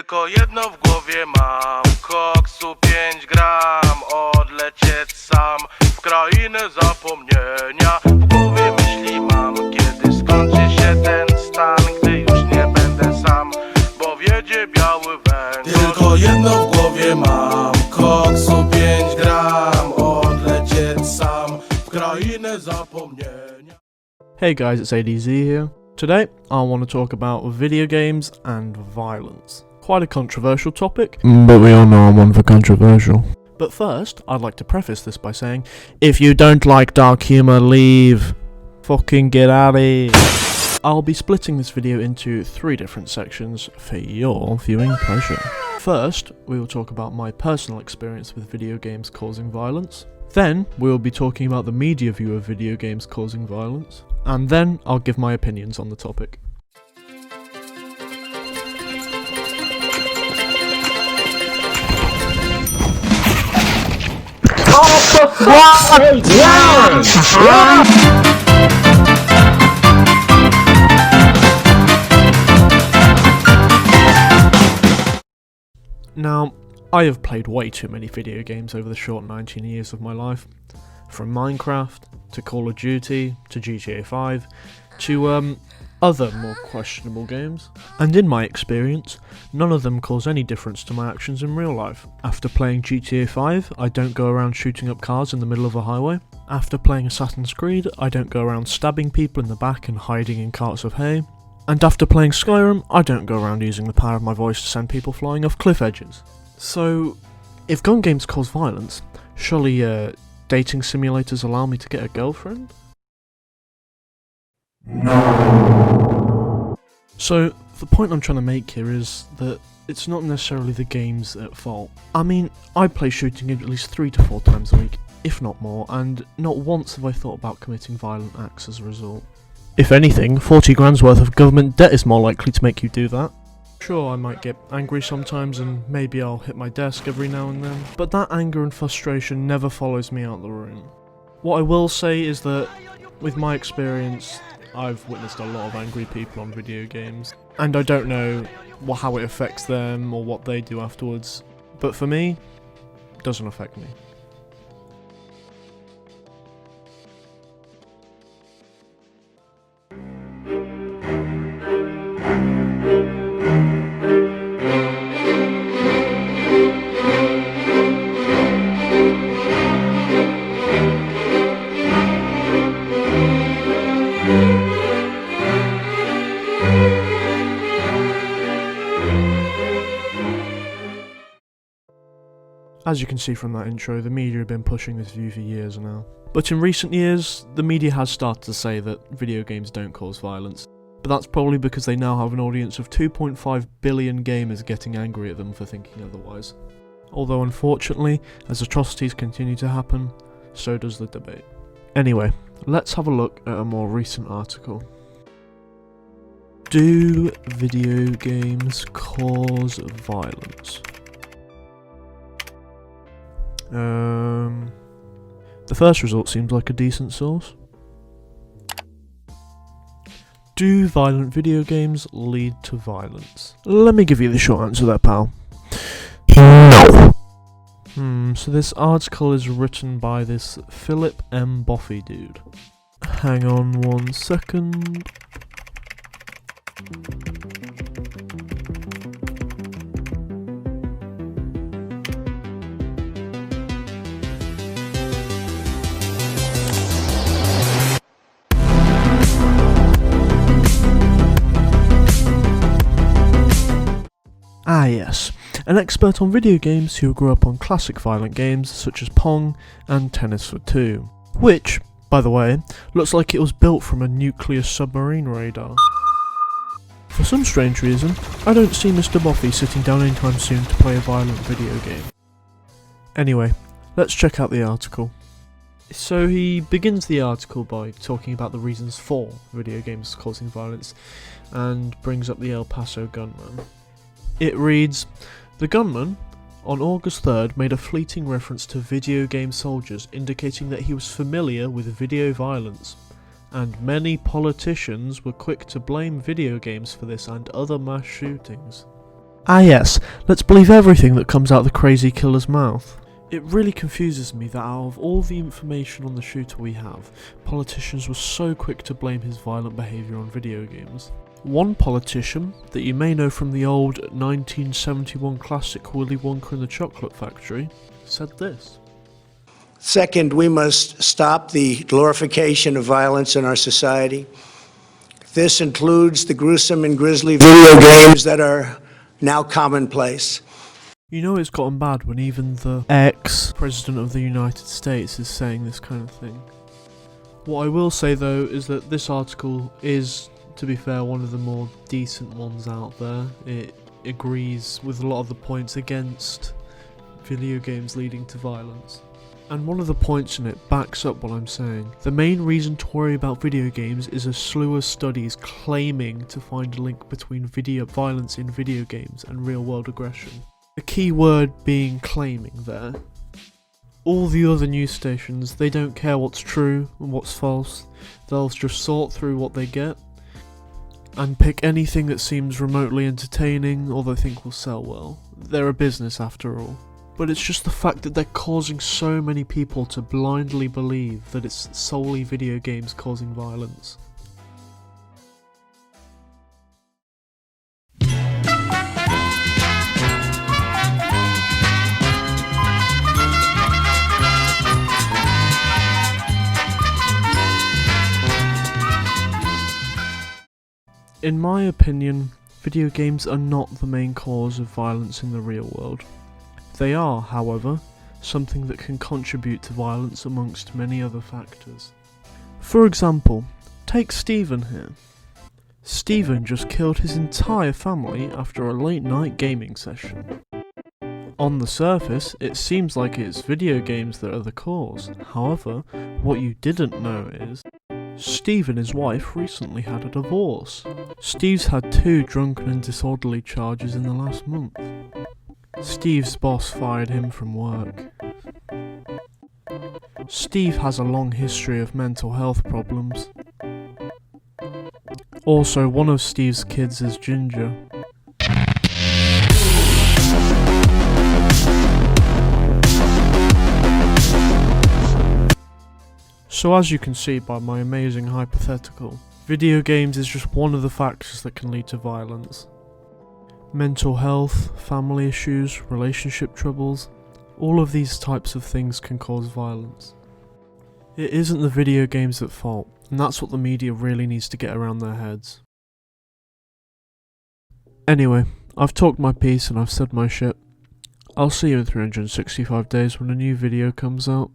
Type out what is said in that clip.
Tylko jedno w głowie mam, koksu 5 gram, odlecieć sam w krainę zapomnienia. W głowie myśli mam, kiedy skończy się ten stan, gdy już nie będę sam, bo wiedzie biały węgiel. Tylko jedno w głowie mam, koksu 5 gram, odlecieć sam w krainę zapomnienia. Hey guys, it's ADZ here. Today, I want to talk about video games and violence. Quite a controversial topic, but we all know I'm one for controversial. But first, I'd like to preface this by saying, if you don't like dark humor, leave. Fucking get out of here. I'll be splitting this video into 3 different sections for your viewing pleasure. First, we will talk about my personal experience with video games causing violence. Then, we will be talking about the media view of video games causing violence. And then, I'll give my opinions on the topic. Now, I have played way too many video games over the short 19 years of my life. From Minecraft, to Call of Duty, to GTA 5, to other more questionable games. And in my experience, none of them cause any difference to my actions in real life. After playing GTA 5, I don't go around shooting up cars in the middle of a highway. After playing Assassin's Creed, I don't go around stabbing people in the back and hiding in carts of hay. And after playing Skyrim, I don't go around using the power of my voice to send people flying off cliff edges. So, if gun games cause violence, surely dating simulators allow me to get a girlfriend? No. So, the point I'm trying to make here is that it's not necessarily the games at fault. I mean, I play shooting at least 3 to 4 times a week, if not more, and not once have I thought about committing violent acts as a result. If anything, 40 grand's worth of government debt is more likely to make you do that. Sure, I might get angry sometimes and maybe I'll hit my desk every now and then, but that anger and frustration never follows me out the room. What I will say is that, with my experience, I've witnessed a lot of angry people on video games, and I don't know how it affects them or what they do afterwards, but for me, it doesn't affect me. As you can see from that intro, the media have been pushing this view for years now. But in recent years, the media has started to say that video games don't cause violence. But that's probably because they now have an audience of 2.5 billion gamers getting angry at them for thinking otherwise. Although unfortunately, as atrocities continue to happen, so does the debate. Anyway, let's have a look at a more recent article. Do video games cause violence? The first result seems like a decent source. Do violent video games lead to violence? Let me give you the short answer there, pal. No. So this article is written by this Philip M. Boffey dude. Hang on 1 second. Ah yes, an expert on video games who grew up on classic violent games such as Pong and Tennis for Two, which, by the way, looks like it was built from a nuclear submarine radar. For some strange reason, I don't see Mr. Boffey sitting down anytime soon to play a violent video game. Anyway, let's check out the article. So he begins the article by talking about the reasons for video games causing violence, and brings up the El Paso gunman. It reads, "The gunman, on August 3rd, made a fleeting reference to video game soldiers, indicating that he was familiar with video violence, and many politicians were quick to blame video games for this and other mass shootings." Ah yes, let's believe everything that comes out of the crazy killer's mouth. It really confuses me that out of all the information on the shooter we have, politicians were so quick to blame his violent behaviour on video games. One politician, that you may know from the old 1971 classic Willy Wonka and the Chocolate Factory, said this. Second, we must stop the glorification of violence in our society. This includes the gruesome and grisly video games that are now commonplace. You know it's gotten bad when even the ex-president of the United States is saying this kind of thing. What I will say though is that this article is, to be fair, one of the more decent ones out there. It agrees with a lot of the points against video games leading to violence. And one of the points in it backs up what I'm saying. The main reason to worry about video games is a slew of studies claiming to find a link between violence in video games and real-world aggression. The key word being claiming there. All the other news stations, they don't care what's true and what's false. They'll just sort through what they get and pick anything that seems remotely entertaining or they think will sell well. They're a business after all. But it's just the fact that they're causing so many people to blindly believe that it's solely video games causing violence. In my opinion, video games are not the main cause of violence in the real world. They are, however, something that can contribute to violence amongst many other factors. For example, take Stephen here. Stephen just killed his entire family after a late night gaming session. On the surface, it seems like it's video games that are the cause. However, what you didn't know is Steve and his wife recently had a divorce. Steve's had 2 drunken and disorderly charges in the last month. Steve's boss fired him from work. Steve has a long history of mental health problems. Also, one of Steve's kids is ginger. So as you can see by my amazing hypothetical, video games is just one of the factors that can lead to violence. Mental health, family issues, relationship troubles, all of these types of things can cause violence. It isn't the video games at fault, and that's what the media really needs to get around their heads. Anyway, I've talked my piece and I've said my shit. I'll see you in 365 days when a new video comes out.